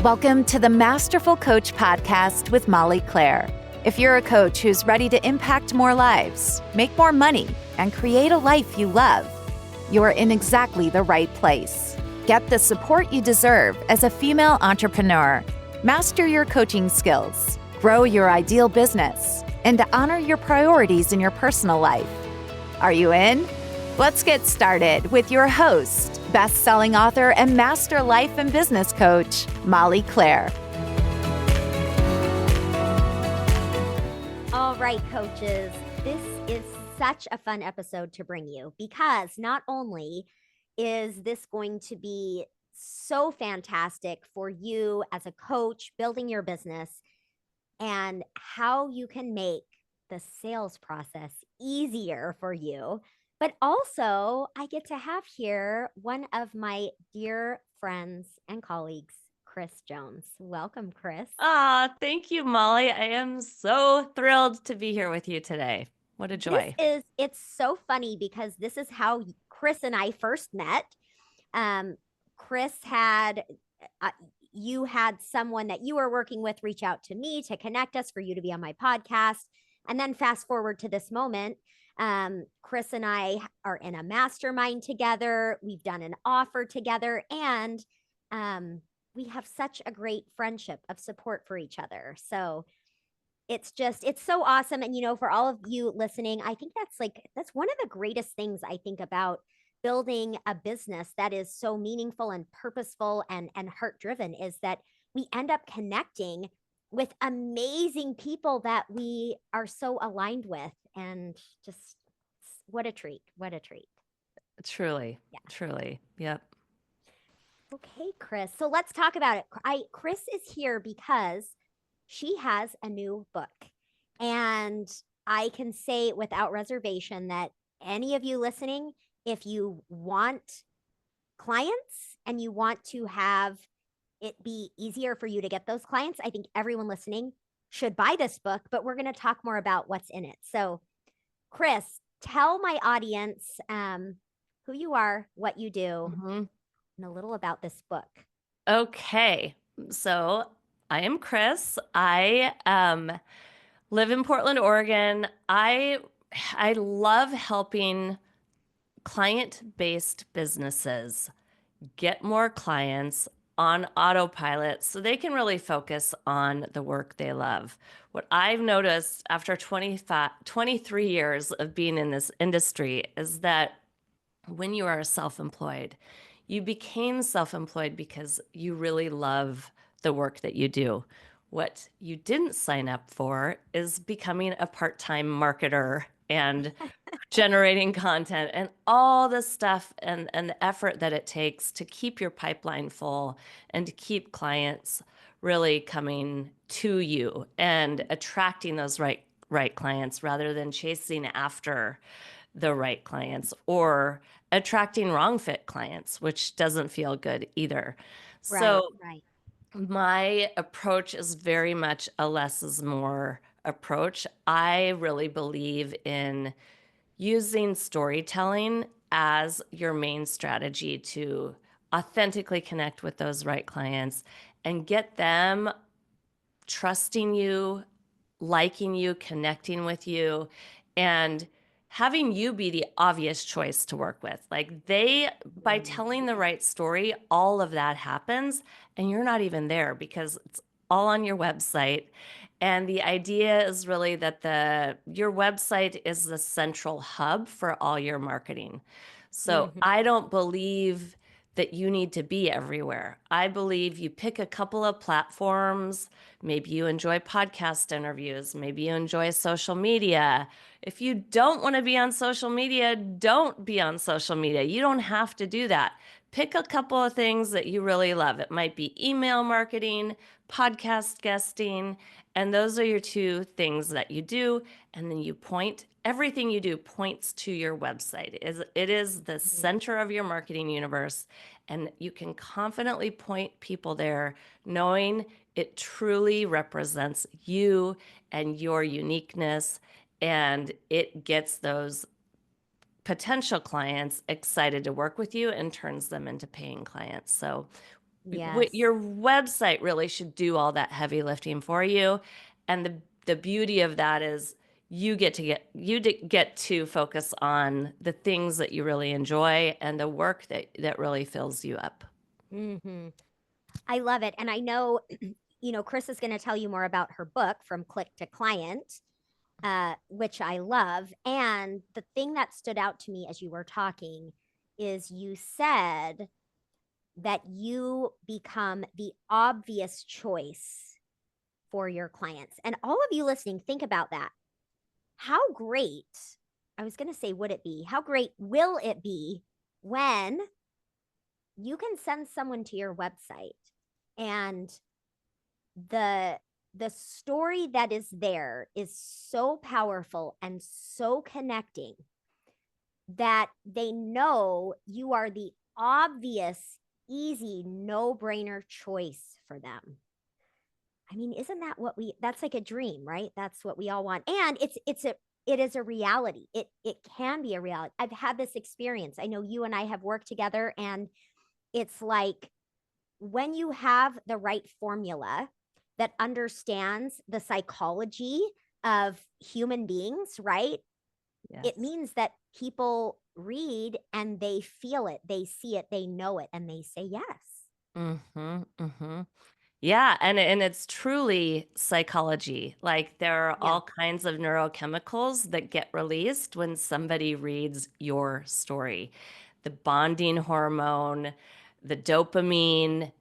Welcome to the Masterful Coach Podcast with Molly Claire. If you're a coach who's ready to impact more lives, make more money, and create a life you love, you're in exactly the right place. Get the support you deserve as a female entrepreneur. Master your coaching skills, grow your ideal business, and honor your priorities in your personal life. Are you in? Let's get started with your host, best-selling author and master life and business coach, Molly Claire. All right, coaches, this is such a fun episode to bring you because not only is this going to be so fantastic for you as a coach building your business and how you can make the sales process easier for you, but also I get to have here one of my dear friends and colleagues, Kris Jones. Welcome, Kris. Thank you, Molly. I am so thrilled to be here with you today. What a joy. It's so funny because this is how Kris and I first met. Kris had, you had someone that you were working with reach out to me to connect us for you to be on my podcast. And then fast forward to this moment, Kris and I are in a mastermind together. We've done an offer together, and we have such a great friendship of support for each other. So it's so awesome. And, for all of you listening, I think that's one of the greatest things I think about building a business that is so meaningful and purposeful and heart-driven is that we end up connecting with amazing people that we are so aligned with, and just what a treat. Truly. Yep. Okay, Kris. So let's talk about it. Kris is here because she has a new book, and I can say without reservation that any of you listening, if you want clients and you want to have it be easier for you to get those clients, I think everyone listening should buy this book, but we're going to talk more about what's in it. So, Kris, tell my audience who you are, what you do, and a little about this book. Okay. So I am Kris. I live in Portland, Oregon. I love helping client-based businesses get more clients on autopilot so they can really focus on the work they love. What I've noticed after 23 years of being in this industry is that when you are self-employed, you became self-employed because you really love the work that you do. What you didn't sign up for is becoming a part-time marketer and generating content and all the stuff and the effort that it takes to keep your pipeline full and to keep clients really coming to you and attracting those right clients rather than chasing after the right clients or attracting wrong fit clients, which doesn't feel good either. Right. My approach is very much a less is more approach. I really believe in using storytelling as your main strategy to authentically connect with those right clients and get them trusting you, liking you, connecting with you, and having you be the obvious choice to work with. By telling the right story, all of that happens, and you're not even there because it's all on your website. And the idea is really that your website is the central hub for all your marketing. So I don't believe that you need to be everywhere. I believe you pick a couple of platforms. Maybe you enjoy podcast interviews. Maybe you enjoy social media. If you don't want to be on social media, don't be on social media. You don't have to do that. Pick a couple of things that you really love. It might be email marketing, podcast guesting, and those are your two things that you do. And then everything you do points to your website. It is the center of your marketing universe. And you can confidently point people there knowing it truly represents you and your uniqueness. And it gets those potential clients excited to work with you and turns them into paying clients. So Yes. Your website really should do all that heavy lifting for you. And the beauty of that is get to focus on the things that you really enjoy and the work that really fills you up. Mm-hmm. I love it. And I know, Kris is going to tell you more about her book, From Click to Client, which I love. And the thing that stood out to me as you were talking is you said that you become the obvious choice for your clients. And all of you listening, think about that. How great, I was going to say, would it be? How great will it be when you can send someone to your website and the the story that is there is so powerful and so connecting that they know you are the obvious, easy, no-brainer choice for them. I mean, isn't that that's like a dream, right? That's what we all want. And it is a reality. It can be a reality. I've had this experience. I know you and I have worked together, and it's like when you have the right formula that understands the psychology of human beings, right? Yes. It means that people read and they feel it, they see it, they know it, and they say yes. Mm-hmm. Mm-hmm. Yeah, and it's truly psychology. Like there are Yeah. all kinds of neurochemicals that get released when somebody reads your story. The bonding hormone, the dopamine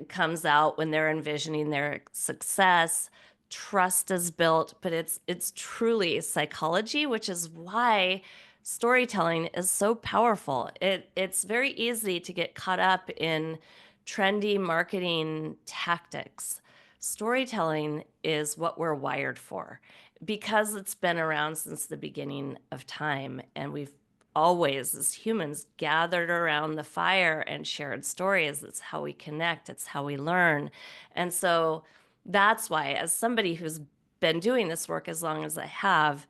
comes out when they're envisioning their success. Trust is built, but it's truly psychology, which is why storytelling is so powerful. It's very easy to get caught up in trendy marketing tactics. Storytelling is what we're wired for because it's been around since the beginning of time. And we've always, as humans, gathered around the fire and shared stories. It's how we connect, it's how we learn. And so that's why, as somebody who's been doing this work as long as I have,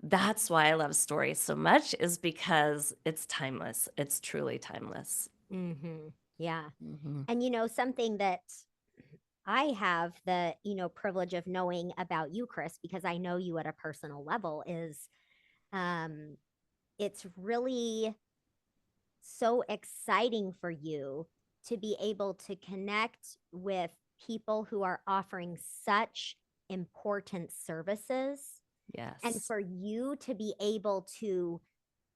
that's why I love stories so much, is because it's timeless. It's truly timeless. Mm-hmm. Yeah. Mm-hmm. And something that I have the, privilege of knowing about you, Kris, because I know you at a personal level, is um it's really so exciting for you to be able to connect with people who are offering such important services, and Yes. for you to be able to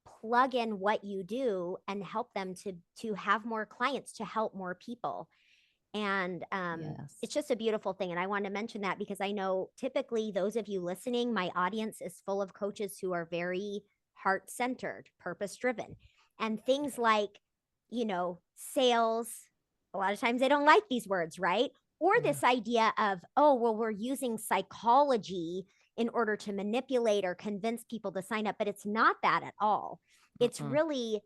plug in what you do and help them to have more clients, to help more people. And Yes. it's just a beautiful thing. And I want to mention that because I know typically those of you listening, my audience is full of coaches who are very heart centered, purpose driven. And things like, sales, a lot of times they don't like these words, right? Or Yeah. this idea of, oh, well, we're using psychology in order to manipulate or convince people to sign up. But it's not that at all. It's Mm-mm. really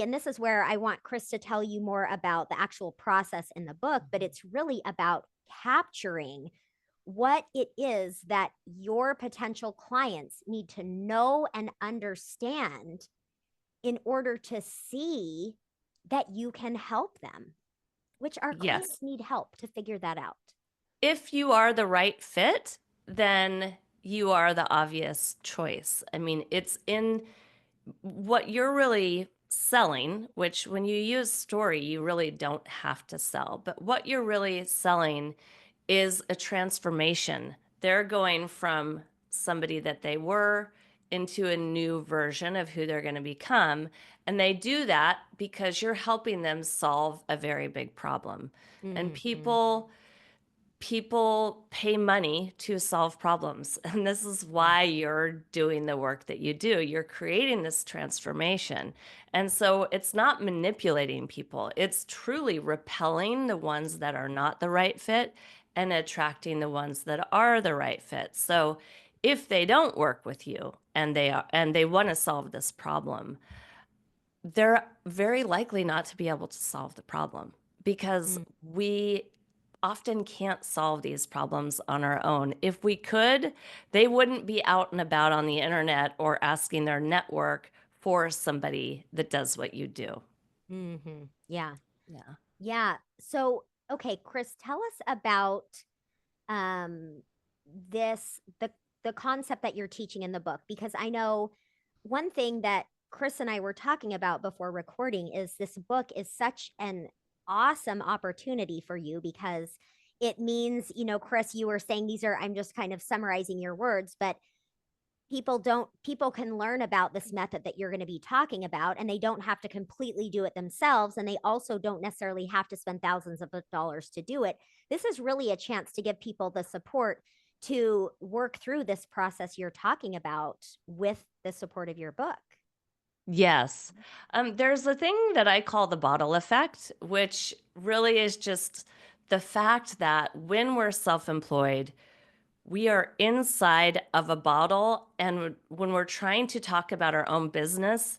and this is where I want Kris to tell you more about the actual process in the book, but it's really about capturing what it is that your potential clients need to know and understand in order to see that you can help them, which our Yes. clients need help to figure that out. If you are the right fit, then you are the obvious choice. I mean, it's in what you're really selling, which when you use story, you really don't have to sell. But what you're really selling is a transformation. They're going from somebody that they were into a new version of who they're going to become. And they do that because you're helping them solve a very big problem. And Mm-hmm. people pay money to solve problems. And this is why you're doing the work that you do. You're creating this transformation. And so it's not manipulating people, it's truly repelling the ones that are not the right fit and attracting the ones that are the right fit. So if they don't work with you and they want to solve this problem, they're very likely not to be able to solve the problem because Mm-hmm. we often can't solve these problems on our own. If we could, they wouldn't be out and about on the internet or asking their network for somebody that does what you do. Mm-hmm. Yeah. Yeah. Yeah. So, okay, Kris, tell us about um this the concept that you're teaching in the book, because I know one thing that Kris and I were talking about before recording is this book is such an awesome opportunity for you, because it means, Kris, you were saying these are, I'm just kind of summarizing your words, but people can learn about this method that you're going to be talking about, and they don't have to completely do it themselves, and they also don't necessarily have to spend thousands of dollars to do it. This is really a chance to give people the support to work through this process you're talking about with the support of your book. Yes. There's a thing that I call the bottle effect, which really is just the fact that when we're self employed, we are inside of a bottle. And when we're trying to talk about our own business,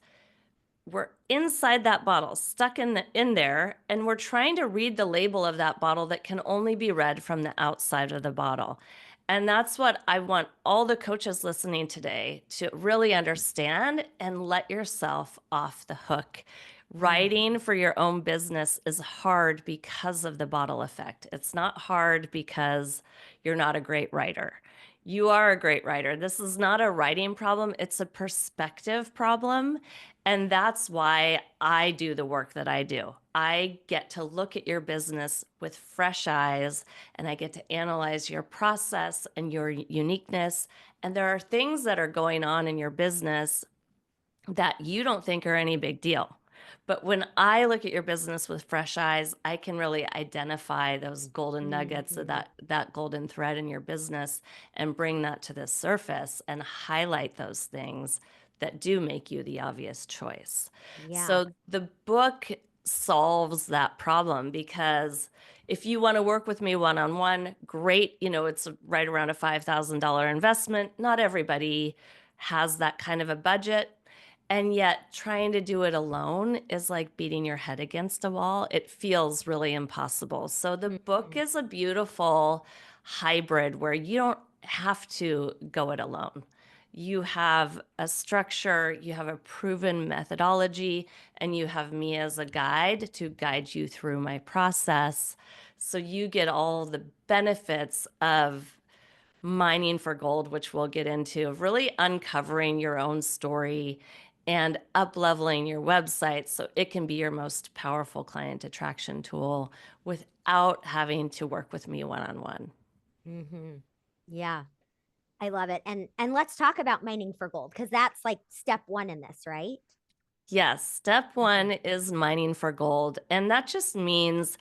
we're inside that bottle, stuck in there, and we're trying to read the label of that bottle that can only be read from the outside of the bottle. And that's what I want all the coaches listening today to really understand and let yourself off the hook. Writing for your own business is hard because of the bottle effect. It's not hard because you're not a great writer. You are a great writer. This is not a writing problem, it's a perspective problem. And that's why I do the work that I do. I get to look at your business with fresh eyes, and I get to analyze your process and your uniqueness. And there are things that are going on in your business that you don't think are any big deal. But when I look at your business with fresh eyes, I can really identify those golden nuggets of that golden thread in your business and bring that to the surface and highlight those things that do make you the obvious choice. Yeah. So the book solves that problem, because if you want to work with me one-on-one, great. It's right around a $5,000 investment. Not everybody has that kind of a budget. And yet, trying to do it alone is like beating your head against a wall. It feels really impossible. So, the book is a beautiful hybrid where you don't have to go it alone. You have a structure, you have a proven methodology, and you have me as a guide to guide you through my process. So, you get all the benefits of mining for gold, which we'll get into, of really uncovering your own story and up-leveling your website so it can be your most powerful client attraction tool without having to work with me one-on-one. Mm-hmm. Yeah. I love it. And let's talk about mining for gold, because that's like step one in this, right? Yes, step one is mining for gold. And that just means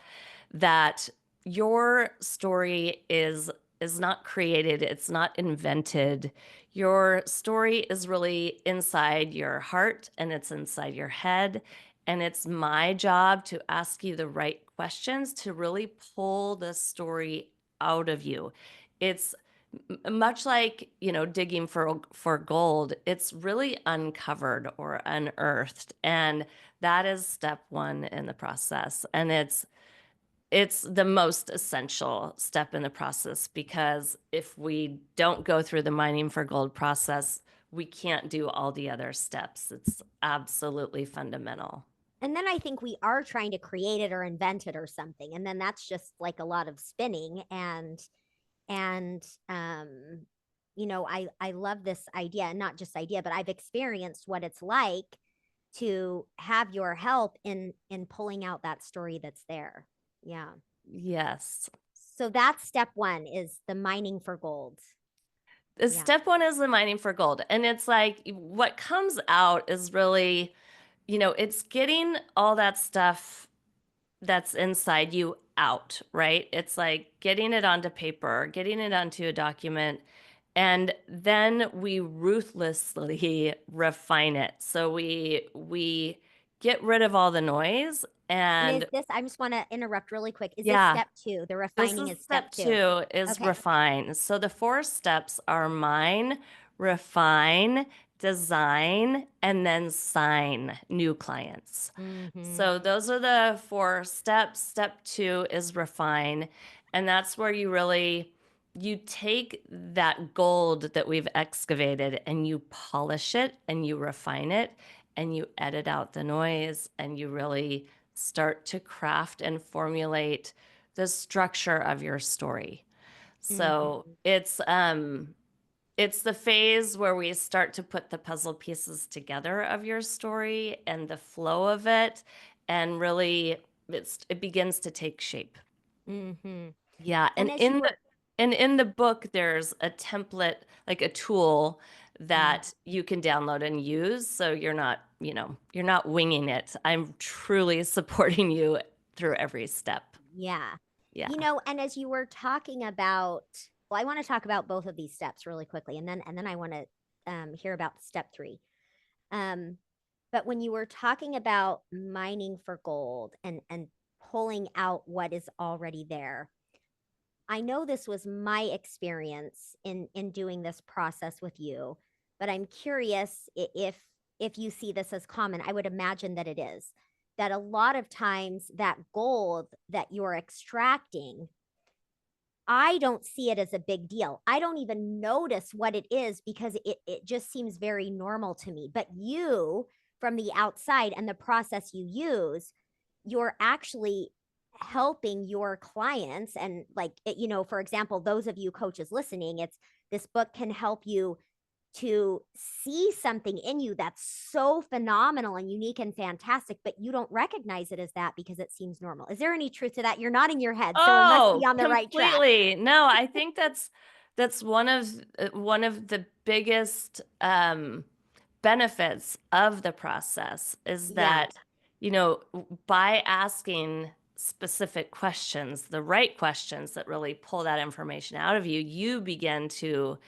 that your story is not created, it's not invented. Your story is really inside your heart and it's inside your head, and it's my job to ask you the right questions to really pull the story out of you. It's much like, digging for gold. It's really uncovered or unearthed, and that is step 1 in the process. And it's the most essential step in the process, because if we don't go through the mining for gold process, we can't do all the other steps. It's absolutely fundamental. And then I think we are trying to create it or invent it or something. And then that's just like a lot of spinning. And I love this idea, and not just idea, but I've experienced what it's like to have your help in pulling out that story that's there. Yeah. Yes. So that's step one, is the mining for gold. Yeah. Step 1 is the mining for gold. And it's like what comes out is really, it's getting all that stuff that's inside you out, right? It's like getting it onto paper, getting it onto a document, and then we ruthlessly refine it. So we get rid of all the noise. And And is this, I just want to interrupt really quick. Is this yeah, step two? The this refining is is step step two. 2 is Okay. refine. So the 4 steps are mine, refine, design, and then sign new clients. So those are the 4 steps. Step 2 is refine. And that's where you take that gold that we've excavated and you polish it and you refine it and you edit out the noise and you really start to craft and formulate the structure of your story. So Mhm. it's the phase where we start to put the puzzle pieces together of your story and the flow of it, and really it begins to take shape. Mhm. Yeah, And as you were and in the book there's a template, like a tool Mm, that you can download and use, so you're not, you're not winging it. I'm truly supporting you through every step. yeah. Yeah. And as you were talking about, well, I want to talk about both of these steps really quickly, and then I want to hear about step 3. Um, but when you were talking about mining for gold and pulling out what is already there, I know this was my experience in doing this process with you, but I'm curious if you see this as common. I would imagine that it is. That a lot of times that gold that you're extracting, I don't see it as a big deal. I don't even notice what it is because it just seems very normal to me. But you, from the outside and the process you use, you're actually helping your clients. And like, for example, those of you coaches listening, this book can help you to see something in you that's so phenomenal and unique and fantastic, but you don't recognize it as that because it seems normal. Is there any truth to that? You're nodding your head, so it must be Oh, on the right track. completely. No, I think that's one of the biggest benefits of the process is Yeah. that, by asking specific questions, the right questions that really pull that information out of you, you begin to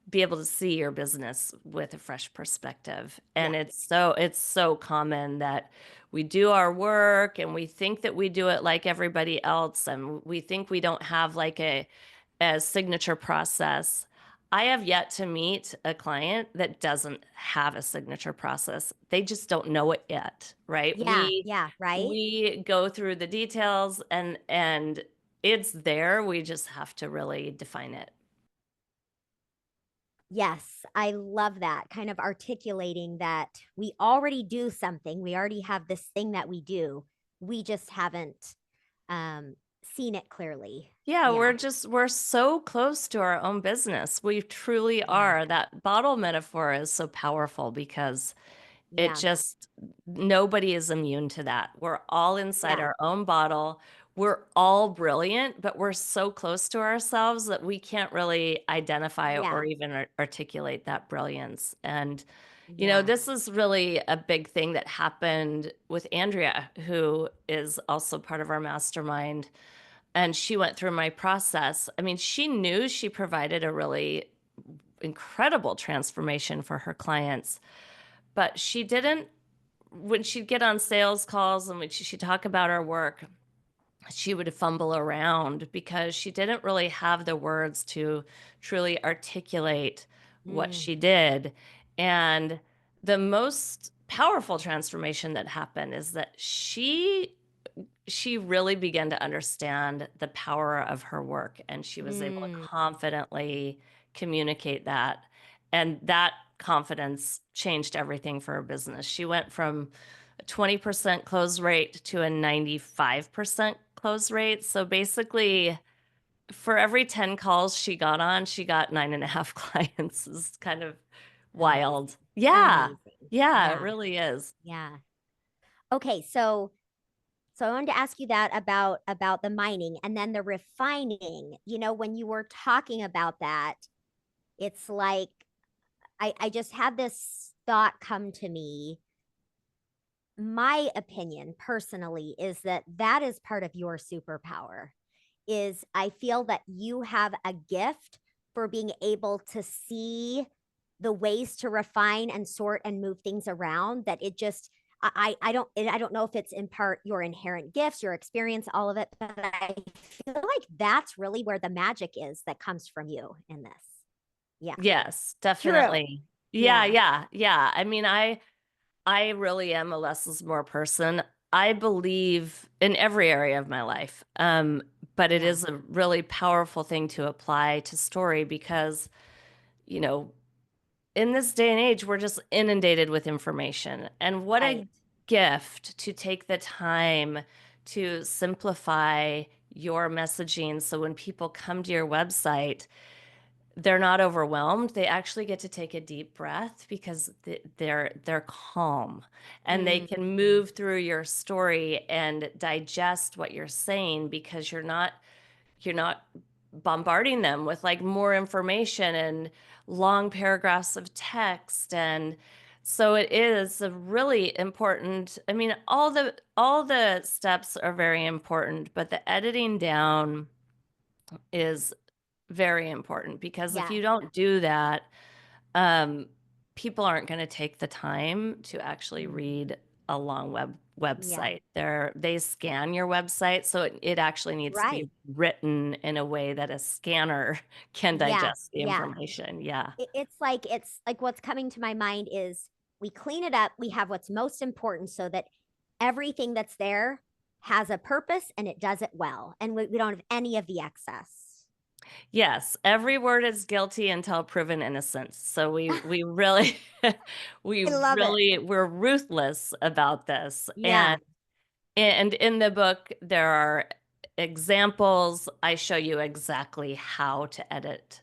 be able to see your business with a fresh perspective. Yeah. And it's so common that we do our work and we think that we do it like everybody else, and we think we don't have like a signature process. I have yet to meet a client that doesn't have a signature process. They just don't know it yet, right? Yeah. We Yeah. Right. we go through the details, and it's there. We just have to really define it. Yes. I love that kind of articulating that we already do something. We already have this thing that we do. We just haven't seen it clearly. Yeah, Yeah. we're so close to our own business. We truly Yeah. are. That bottle metaphor is so powerful because it Yeah. just nobody is immune to that. We're all inside Yeah. our own bottle. We're all brilliant, but we're so close to ourselves that we can't really identify or Yeah. even articulate that brilliance. And Yeah. this is really a big thing that happened with Andrea, who is also part of our mastermind, and she went through my process. I mean, she knew she provided a really incredible transformation for her clients, but she didn't. When she'd get on sales calls and when she'd talk about her work, she would fumble around because she didn't really have the words to truly articulate what Mm, she did. And the most powerful transformation that happened is that she really began to understand the power of her work, and she was able to mm, confidently communicate that. And that confidence changed everything for her business. She went from a 20% close rate to a 95% close rate. So basically, for every 10 calls she got on, she got 9.5 clients. Is kind of amazing. wild. Yeah. Amazing. Yeah, it Yeah. really is. Yeah. Okay, so I wanted to ask you that about the mining and then the refining. When you were talking about that, it's like I just had this thought come to me. My opinion personally is that is part of your superpower. Is I feel that you have a gift for being able to see the ways to refine and sort and move things around, that it just I don't know if it's in part your inherent gifts, your experience, all of it, but I feel like that's really where the magic is that comes from you in this. Yeah. Yes, True. definitely. Yeah, Yeah. yeah, yeah. I mean, I really am a less is more person. I believe in every area of my life. But it Yeah. is a really powerful thing to apply to story because, you know, in this day and age, we're just inundated with information. And what Right. gift to take the time to simplify your messaging so when people come to your website, they're not overwhelmed. They actually get to take a deep breath because they're calm and they can Mhm. move through your story and digest what you're saying because you're not bombarding them with like more information and long paragraphs of text. And so it is a really important, I mean, all the steps are very important, but the editing down is very important because if Yeah. you don't do that, um, people aren't going to take the time to actually Mm. read a long Yeah. website. They scan your website, so it actually needs to Right. be written in a way that a scanner can Yeah. digest the Yeah. information. Yeah. It's like what's coming to my mind is we clean it up. We have what's most important so that everything that's there has a purpose and it does it well. And we don't have any of the excess. Yes, every word is guilty until proven innocent. So we really we I love it. we're ruthless about this. Yeah. And in the book, there are examples. I show you exactly how to edit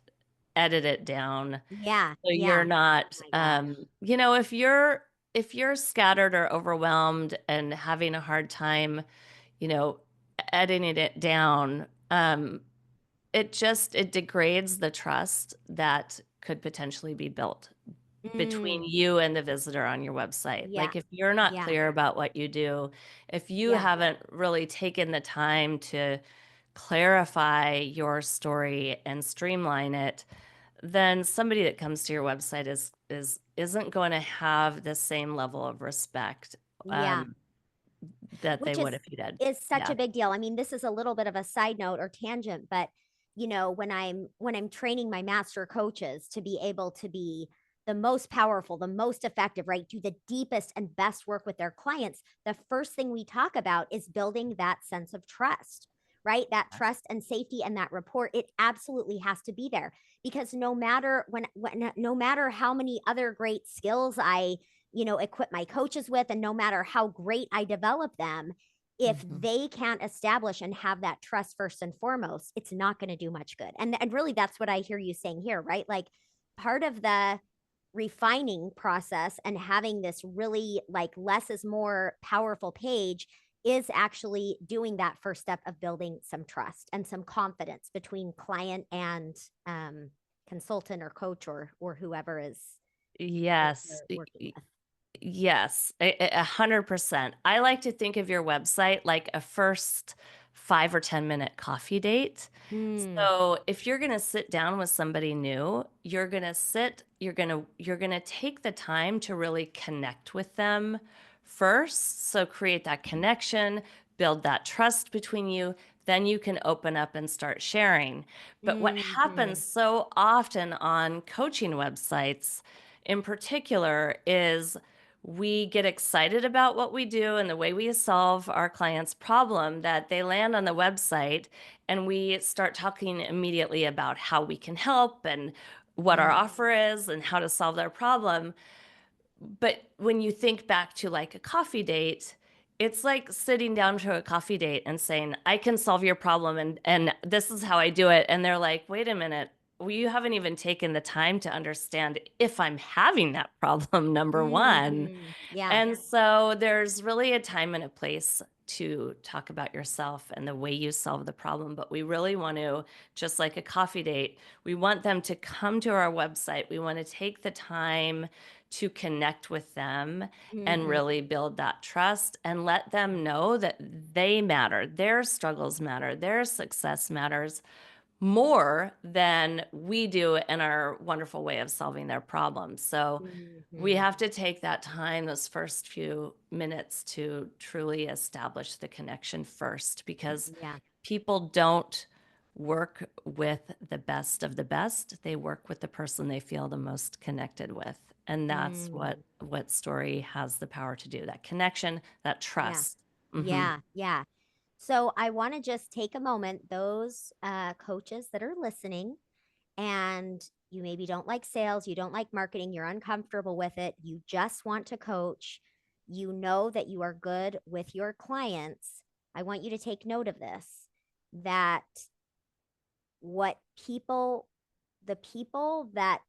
it down. Yeah. So you're Yeah. Oh not, my gosh. if you're scattered or overwhelmed and having a hard time, you know, editing it down, it degrades the trust that could potentially be built between Mm, you and the visitor on your website. yeah. Like if you're not Yeah. clear about what you do, if you Yeah. haven't really taken the time to clarify your story and streamline it, then somebody that comes to your website isn't going to have the same level of respect Yeah. um, that they Which would if you did. is such Yeah. a big deal. I mean, this is a little bit of a side note or tangent, but when I'm training my master coaches to be able to be the most powerful, the most effective, right? Do the deepest and best work with their clients. The first thing we talk about is building that sense of trust, right? That trust and safety and that rapport, it absolutely has to be there because no matter how many other great skills I equip my coaches with, and no matter how great I develop them, if Mhm. they can't establish and have that trust first and foremost, it's not going to do much good. And really, that's what I hear you saying here, right? Like part of the refining process and having this really like less is more powerful page is actually doing that first step of building some trust and some confidence between client and consultant or coach or whoever is that Yes. you're working with. Yes, 100%. I like to think of your website like a first 5 or 10 minute coffee date. Mm, So if you're going to sit down with somebody new, you're going to take the time to really connect with them first. So create that connection, build that trust between you, then you can open up and start sharing. But what happens mhm, so often on coaching websites in particular is we get excited about what we do and the way we solve our clients' problem that they land on the website and we start talking immediately about how we can help and what our mm, offer is and how to solve their problem. But when you think back to like a coffee date, it's like sitting down to a coffee date and saying, I can solve your problem and this is how I do it. And they're like, wait a minute, well, you haven't even taken the time to understand if I'm having that problem, number one. yeah. And so there's really a time and a place to talk about yourself and the way you solve the problem. But we really want to, just like a coffee date, we want them to come to our website. We want to take the time to connect with them and Mhm, really build that trust and let them know that they matter, their struggles matter, their success matters more than we do in our wonderful way of solving their problems. So we mhm, have to take that time, those first few minutes, to truly establish the connection first because yeah. people don't work with the best of the best. They work with the person they feel the most connected with. And that's what Mm, story has the power to do. That connection, that yeah. trust. Hmm. Yeah. Yeah. So I want to just take a moment, those coaches that are listening, and you maybe don't like sales, you don't like marketing, you're uncomfortable with it, you just want to coach. you know that you are good with your clients, I want you to take note of this, that what the people that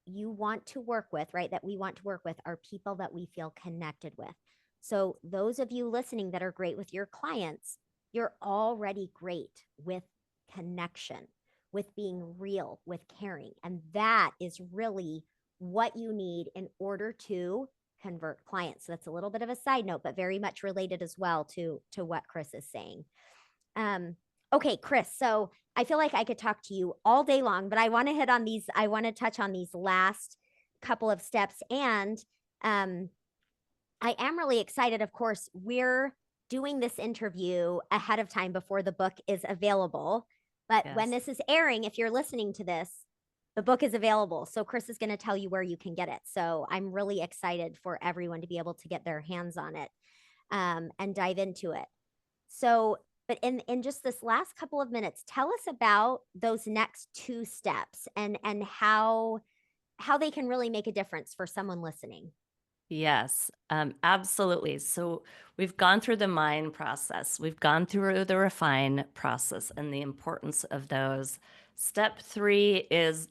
you want to work with, right, that we want to work with are people that we feel connected with. So those of you listening that are great with your clients, you're already great with connection, with being real, with caring. And that is really what you need in order to convert clients. So that's a little bit of a side note, but very much related as well to what Kris is saying. Okay, Kris. So I feel like I could talk to you all day long, but I want to hit on these. I want to touch on these last couple of steps. And I am really excited. Of course, we're doing this interview ahead of time before the book is available. But when Yes. this is airing, if you're listening to this, the book is available. So Kris is going to tell you where you can get it. So I'm really excited for everyone to be able to get their hands on it and dive into it. So, but in just this last couple of minutes, tell us about those next two steps and how they can really make a difference for someone listening. Yes, absolutely. So we've gone through the mine process, we've gone through the refine process and the importance of those. Step three is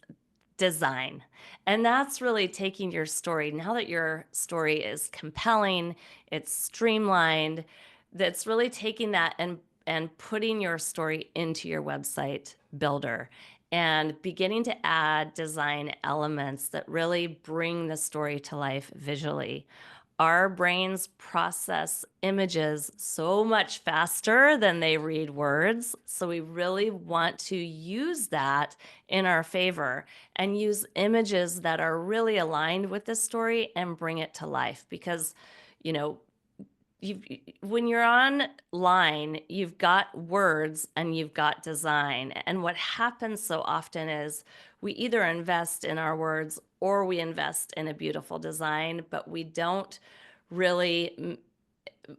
design. And that's really taking your story. Now that your story is compelling, it's streamlined, that's really taking that and putting your story into your website builder and beginning to add design elements that really bring the story to life visually. Our brains process images so much faster than they read words. So we really want to use that in our favor and use images that are really aligned with the story and bring it to life. Because, you know, when you're online, you've got words and you've got design. And what happens so often is we either invest in our words or we invest in a beautiful design, but really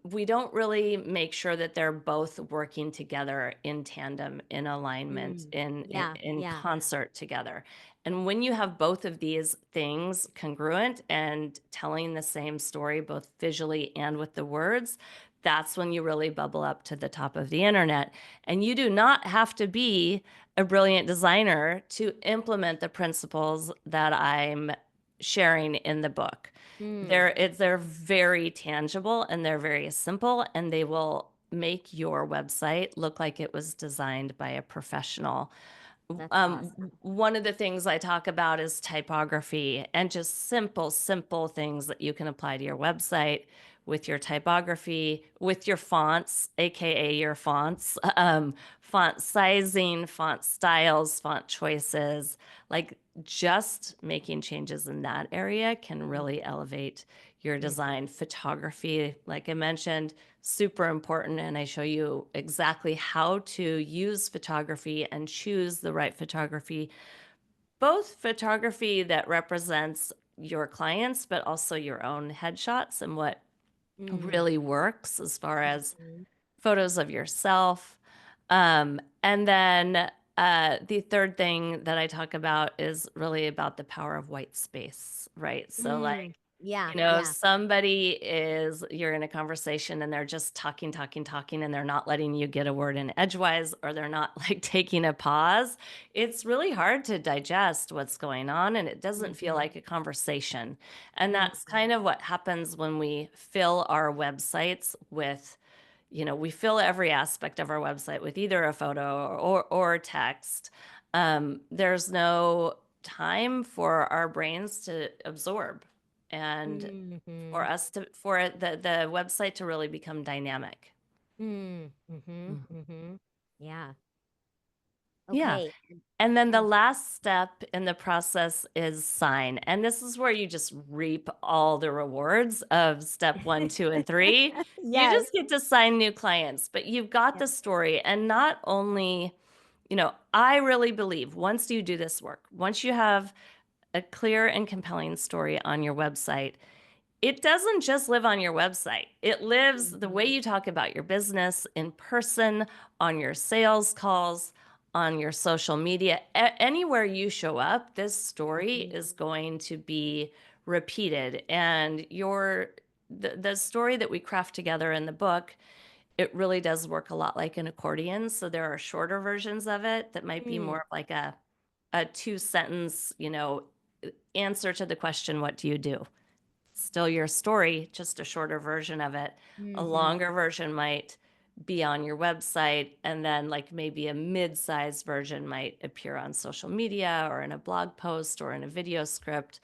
we don't really make sure that they're both working together in tandem, in alignment, Yeah, in yeah. concert together. And when you have both of these things congruent and telling the same story, both visually and with the words, that's when you really bubble up to the top of the internet. And you do not have to be a brilliant designer to implement the principles that I'm sharing in the book. Mm, They're very tangible and they're very simple, and they will make your website look like it was designed by a professional. that's awesome. One of the things I talk about is typography and just simple things that you can apply to your website with your typography, with your fonts, aka your fonts, font sizing, font styles, font choices. Like just making changes in that area can really elevate your design. Photography, like I mentioned, super important. And I show you exactly how to use photography and choose the right photography, both photography that represents your clients, but also your own headshots and what Mm, really works as far as mhm, photos of yourself. And then the third thing that I talk about is really about the power of white space, right? So, mm. like, Yeah, yeah. somebody you're in a conversation and they're just talking, and they're not letting you get a word in edgewise, or they're not like taking a pause. It's really hard to digest what's going on, and it doesn't feel Mhm, like a conversation. And that's mhm, kind of what happens when we fill our websites with, we fill every aspect of our website with either a photo or text. There's no time for our brains to absorb and mhm, for the website to really become dynamic. mhm, Mm. mhm. Yeah. Yeah. Okay. And then the And last step in the process is sign. And this is where you just reap all the rewards of step one, two, and three. You yes. just get to sign new clients, but you've got Yeah. the story. And not only, I really believe once you do this work, once you have a clear and compelling story on your website, it doesn't just live on your website. It lives the way Mhm, you talk about your business in person, on your sales calls, on your social media. Anywhere you show up, this story mhm, is going to be repeated. And the story that we craft together in the book, it really does work a lot like an accordion. So there are shorter versions of it that might be more of like a 2-sentence, answer to the question, what do you do? Still your story, just a shorter version of it. A longer version might be on your website, and then like maybe a mid-sized version might appear on social media or in a blog post or in a video script.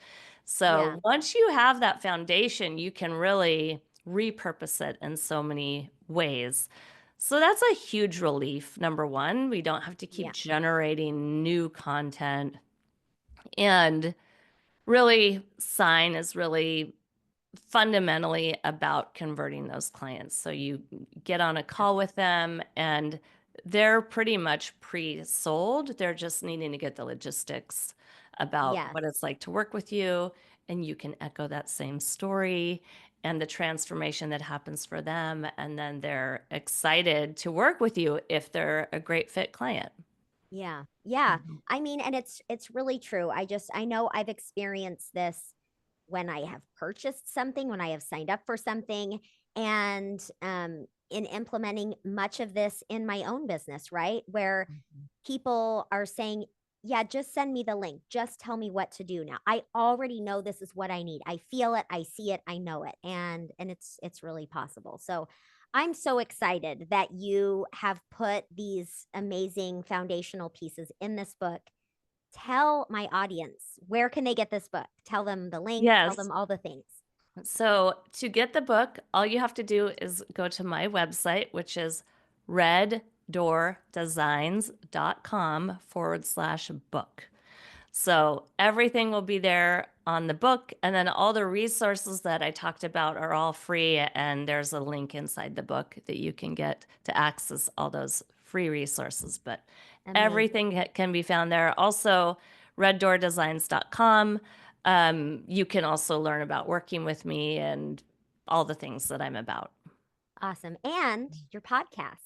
So once you have that foundation, you can really repurpose it in so many ways. So that's a huge relief. Number one, we don't have to keep generating new content. And really, Sign is really fundamentally about converting those clients. So you get on a call with them and they're pretty much pre-sold. They're just needing to get the logistics about what it's like to work with you. And you can echo that same story and the transformation that happens for them. And then they're excited to work with you if they're a great fit client. Yeah. I mean, and it's really true. I know I've experienced this when I have purchased something, when I have signed up for something, and in implementing much of this in my own business, right? Where people are saying, yeah, just send me the link. Just tell me what to do now. I already know this is what I need. I feel it. I see it. I know it. And it's really possible. So I'm so excited that you have put these amazing foundational pieces in this book. Tell my audience, where can they get this book? Tell them the link, tell them all the things. So to get the book, all you have to do is go to my website, which is reddoordesigns.com/book. So everything will be there on the book. And then all the resources that I talked about are all free. And there's a link inside the book that you can get to access all those free resources. But everything can be found there. Also, reddoordesigns.com. You can also learn about working with me and all the things that I'm about. Awesome. And your podcast.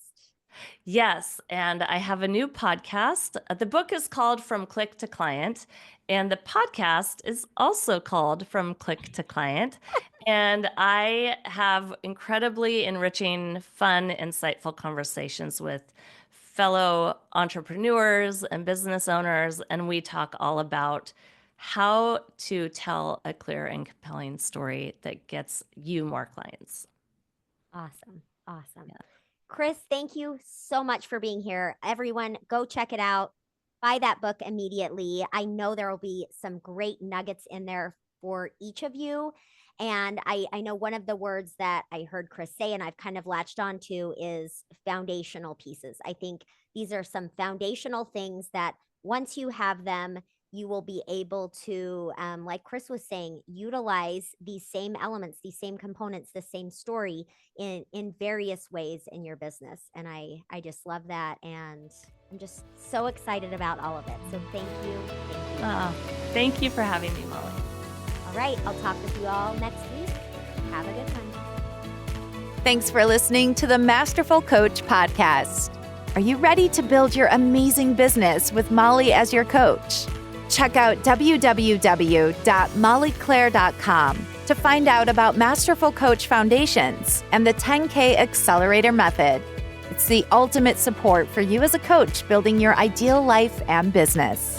Yes, and I have a new podcast. The book is called From Click to Client, and the podcast is also called From Click to Client. And I have incredibly enriching, fun, insightful conversations with fellow entrepreneurs and business owners, and we talk all about how to tell a clear and compelling story that gets you more clients. Awesome. Yeah. Kris, thank you so much for being here. Everyone, go check it out. Buy that book immediately. I know there will be some great nuggets in there for each of you. And I know one of the words that I heard Kris say, and I've kind of latched onto, is foundational pieces. I think these are some foundational things that once you have them, you will be able to, like Kris was saying, utilize these same elements, these same components, the same story in various ways in your business. And I just love that. And I'm just so excited about all of it. So thank you. Thank you for having me, Molly. All right. I'll talk with you all next week. Have a good one. Thanks for listening to the Masterful Coach podcast. Are you ready to build your amazing business with Molly as your coach? Check out www.mollyclaire.com to find out about Masterful Coach Foundations and the 10K Accelerator Method. It's the ultimate support for you as a coach building your ideal life and business.